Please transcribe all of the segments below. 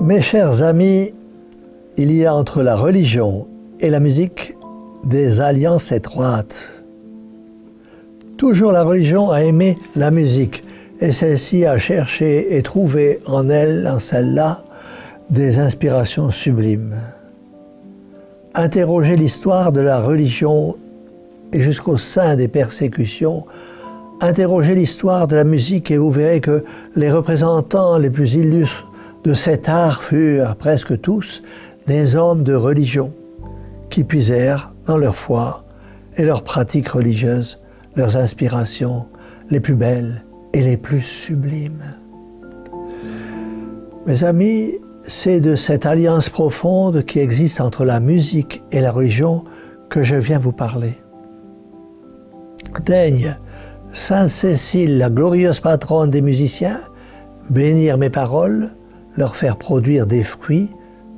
Mes chers amis, il y a entre la religion et la musique des alliances étroites. Toujours la religion a aimé la musique et celle-ci a cherché et trouvé en elle, en celle-là, des inspirations sublimes. Interrogez l'histoire de la religion et jusqu'au sein des persécutions, interrogez l'histoire de la musique et vous verrez que les représentants les plus illustres de cet art furent presque tous des hommes de religion qui puisèrent dans leur foi et leurs pratiques religieuses, leurs inspirations les plus belles et les plus sublimes. Mes amis, c'est de cette alliance profonde qui existe entre la musique et la religion que je viens vous parler. Daigne, Sainte Cécile, la glorieuse patronne des musiciens, bénir mes paroles, leur faire produire des fruits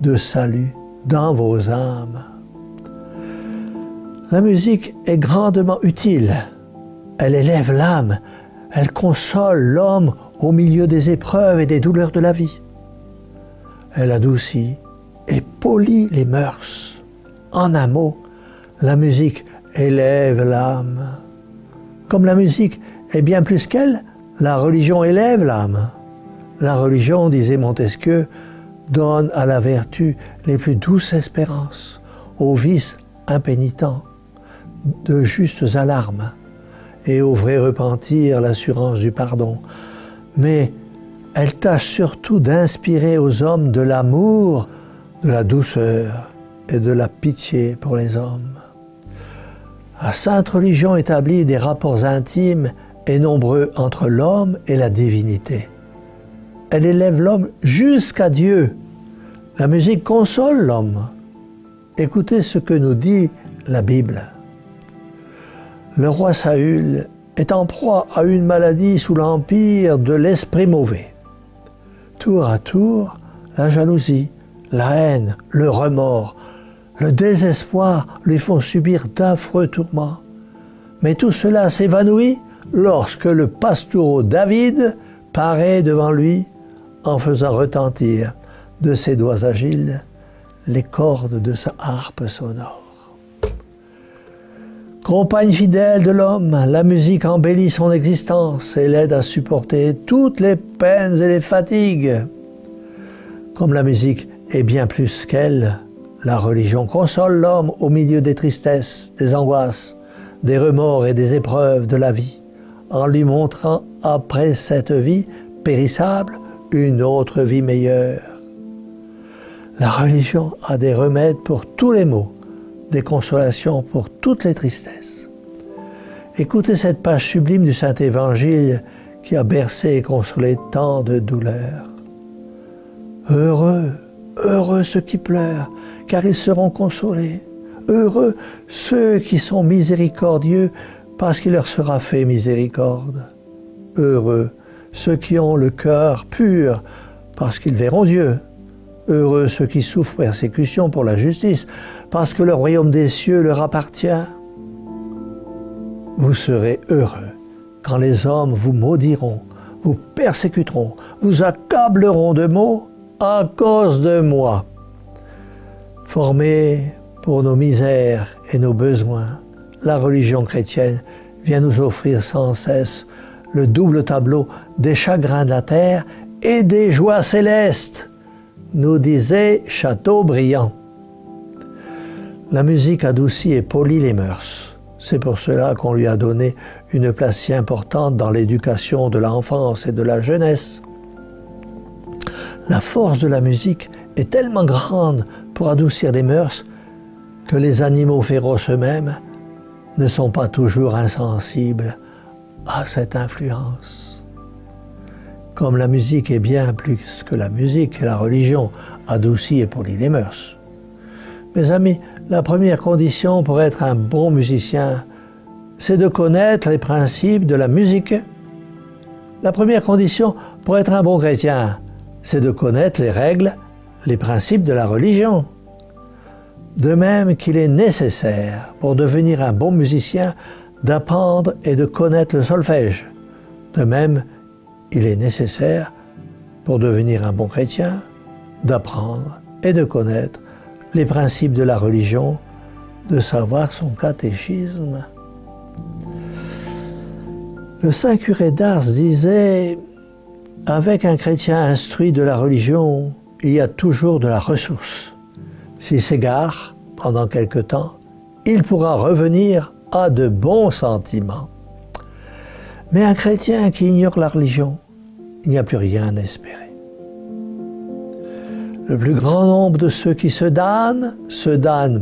de salut dans vos âmes. La musique est grandement utile. Elle élève l'âme, elle console l'homme au milieu des épreuves et des douleurs de la vie. Elle adoucit et polit les mœurs. En un mot, la musique élève l'âme. Comme la musique est bien plus qu'elle, la religion élève l'âme. La religion, disait Montesquieu, donne à la vertu les plus douces espérances, aux vices impénitents, de justes alarmes, et au vrai repentir l'assurance du pardon. Mais elle tâche surtout d'inspirer aux hommes de l'amour, de la douceur et de la pitié pour les hommes. La sainte religion établit des rapports intimes et nombreux entre l'homme et la divinité. Elle élève l'homme jusqu'à Dieu. La musique console l'homme. Écoutez ce que nous dit la Bible. Le roi Saül est en proie à une maladie sous l'empire de l'esprit mauvais. Tour à tour, la jalousie, la haine, le remords, le désespoir lui font subir d'affreux tourments. Mais tout cela s'évanouit lorsque le pastoureau David paraît devant lui en faisant retentir de ses doigts agiles les cordes de sa harpe sonore. Compagne fidèle de l'homme, la musique embellit son existence et l'aide à supporter toutes les peines et les fatigues. Comme la musique est bien plus qu'elle, la religion console l'homme au milieu des tristesses, des angoisses, des remords et des épreuves de la vie, en lui montrant après cette vie périssable une autre vie meilleure. La religion a des remèdes pour tous les maux, des consolations pour toutes les tristesses. Écoutez cette page sublime du Saint-Évangile qui a bercé et consolé tant de douleurs. Heureux, heureux ceux qui pleurent, car ils seront consolés. Heureux ceux qui sont miséricordieux, parce qu'il leur sera fait miséricorde. Heureux ceux qui ont le cœur pur, parce qu'ils verront Dieu. Heureux ceux qui souffrent persécution pour la justice, parce que le royaume des cieux leur appartient. Vous serez heureux quand les hommes vous maudiront, vous persécuteront, vous accableront de maux à cause de moi. Formés pour nos misères et nos besoins, la religion chrétienne vient nous offrir sans cesse le double tableau des chagrins de la terre et des joies célestes, nous disait Chateaubriand. La musique adoucit et polit les mœurs. C'est pour cela qu'on lui a donné une place si importante dans l'éducation de l'enfance et de la jeunesse. La force de la musique est tellement grande pour adoucir les mœurs que les animaux féroces eux-mêmes ne sont pas toujours insensibles à cette influence. Comme la musique est bien plus que la musique, la religion adoucit et polit les mœurs. Mes amis, la première condition pour être un bon musicien, c'est de connaître les principes de la musique. La première condition pour être un bon chrétien, c'est de connaître les règles, les principes de la religion. De même qu'il est nécessaire pour devenir un bon musicien d'apprendre et de connaître le solfège. De même, il est nécessaire pour devenir un bon chrétien d'apprendre et de connaître les principes de la religion, de savoir son catéchisme. Le saint curé d'Ars disait « Avec un chrétien instruit de la religion, il y a toujours de la ressource. S'il s'égare pendant quelque temps, il pourra revenir à de bons sentiments. Mais un chrétien qui ignore la religion, il n'y a plus rien à espérer. » Le plus grand nombre de ceux qui se damnent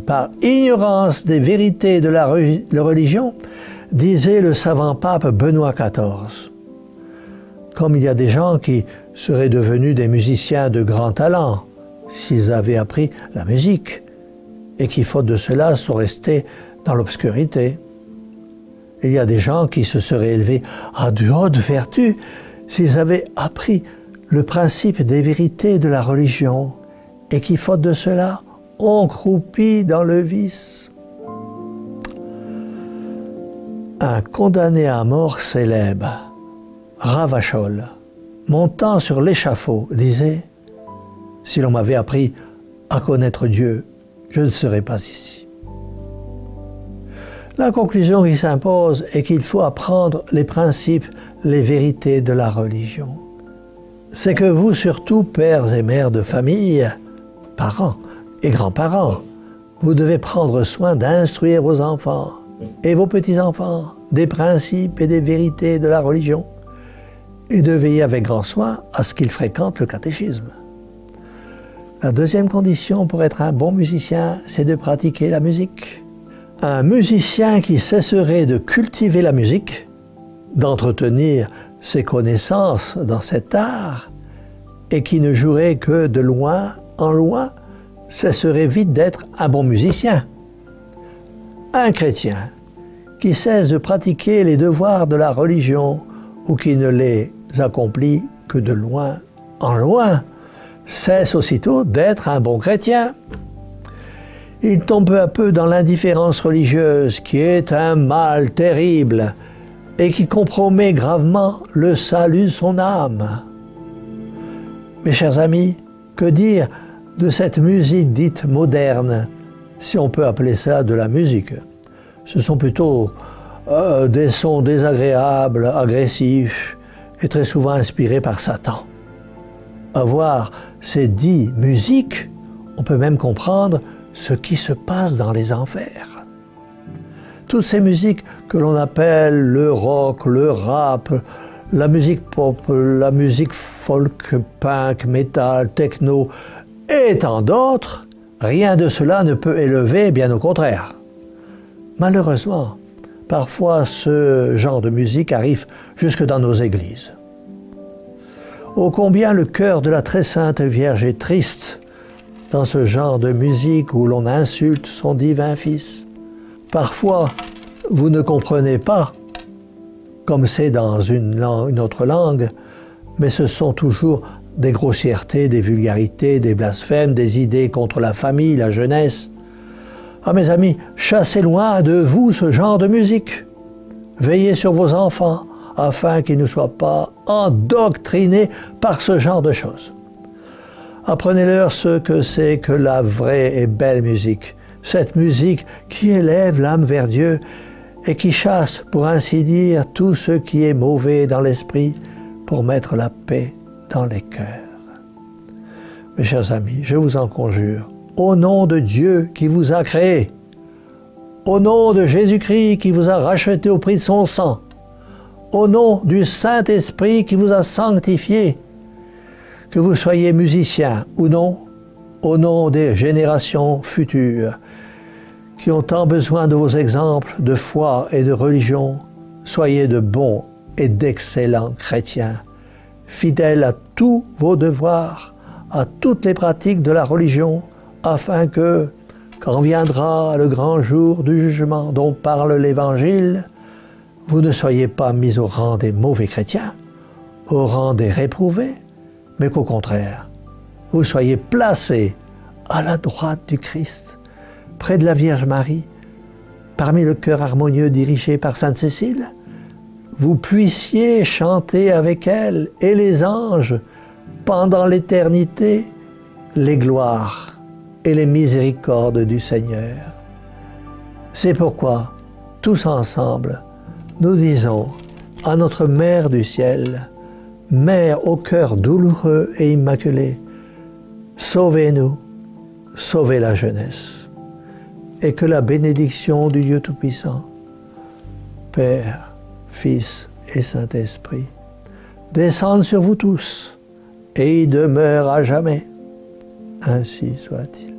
par ignorance des vérités de la religion, disait le savant pape Benoît XIV. Comme il y a des gens qui seraient devenus des musiciens de grand talent s'ils avaient appris la musique et qui, faute de cela, sont restés dans l'obscurité. Il y a des gens qui se seraient élevés à de hautes vertus s'ils avaient appris le principe des vérités de la religion et qui, faute de cela, ont croupi dans le vice. Un condamné à mort célèbre, Ravachol, montant sur l'échafaud, disait « Si l'on m'avait appris à connaître Dieu, je ne serais pas ici. » La conclusion qui s'impose est qu'il faut apprendre les principes, les vérités de la religion. C'est que vous, surtout, pères et mères de famille, parents et grands-parents, vous devez prendre soin d'instruire vos enfants et vos petits-enfants des principes et des vérités de la religion et de veiller avec grand soin à ce qu'ils fréquentent le catéchisme. La deuxième condition pour être un bon musicien, c'est de pratiquer la musique. Un musicien qui cesserait de cultiver la musique, d'entretenir ses connaissances dans cet art et qui ne jouerait que de loin en loin, cesserait vite d'être un bon musicien. Un chrétien qui cesse de pratiquer les devoirs de la religion ou qui ne les accomplit que de loin en loin, cesse aussitôt d'être un bon chrétien. Il tombe peu à peu dans l'indifférence religieuse qui est un mal terrible et qui compromet gravement le salut de son âme. Mes chers amis, que dire de cette musique dite moderne, si on peut appeler ça de la musique? Ce sont plutôt des sons désagréables, agressifs et très souvent inspirés par Satan. À voir ces dix musiques, on peut même comprendre ce qui se passe dans les enfers. Toutes ces musiques que l'on appelle le rock, le rap, la musique pop, la musique folk, punk, metal, techno et tant d'autres, rien de cela ne peut élever, bien au contraire. Malheureusement, parfois ce genre de musique arrive jusque dans nos églises. Ô combien le cœur de la très sainte Vierge est triste dans ce genre de musique où l'on insulte son divin Fils. Parfois, vous ne comprenez pas, comme c'est dans une autre langue, mais ce sont toujours des grossièretés, des vulgarités, des blasphèmes, des idées contre la famille, la jeunesse. Ah mes amis, chassez loin de vous ce genre de musique. Veillez sur vos enfants afin qu'ils ne soient pas endoctrinés par ce genre de choses. Apprenez-leur ce que c'est que la vraie et belle musique. Cette musique qui élève l'âme vers Dieu et qui chasse, pour ainsi dire, tout ce qui est mauvais dans l'esprit pour mettre la paix dans les cœurs. Mes chers amis, je vous en conjure, au nom de Dieu qui vous a créé, au nom de Jésus-Christ qui vous a racheté au prix de son sang, au nom du Saint-Esprit qui vous a sanctifié, que vous soyez musicien ou non, au nom des générations futures qui ont tant besoin de vos exemples de foi et de religion, soyez de bons et d'excellents chrétiens, fidèles à tous vos devoirs, à toutes les pratiques de la religion, afin que, quand viendra le grand jour du jugement dont parle l'Évangile, vous ne soyez pas mis au rang des mauvais chrétiens, au rang des réprouvés, mais qu'au contraire, vous soyez placés à la droite du Christ, près de la Vierge Marie, parmi le chœur harmonieux dirigé par Sainte Cécile, vous puissiez chanter avec elle et les anges pendant l'éternité les gloires et les miséricordes du Seigneur. C'est pourquoi, tous ensemble, nous disons à notre Mère du ciel, Mère au cœur douloureux et immaculé, sauvez-nous, sauvez la jeunesse, et que la bénédiction du Dieu Tout-Puissant, Père, Fils et Saint-Esprit, descende sur vous tous et y demeure à jamais. Ainsi soit-il.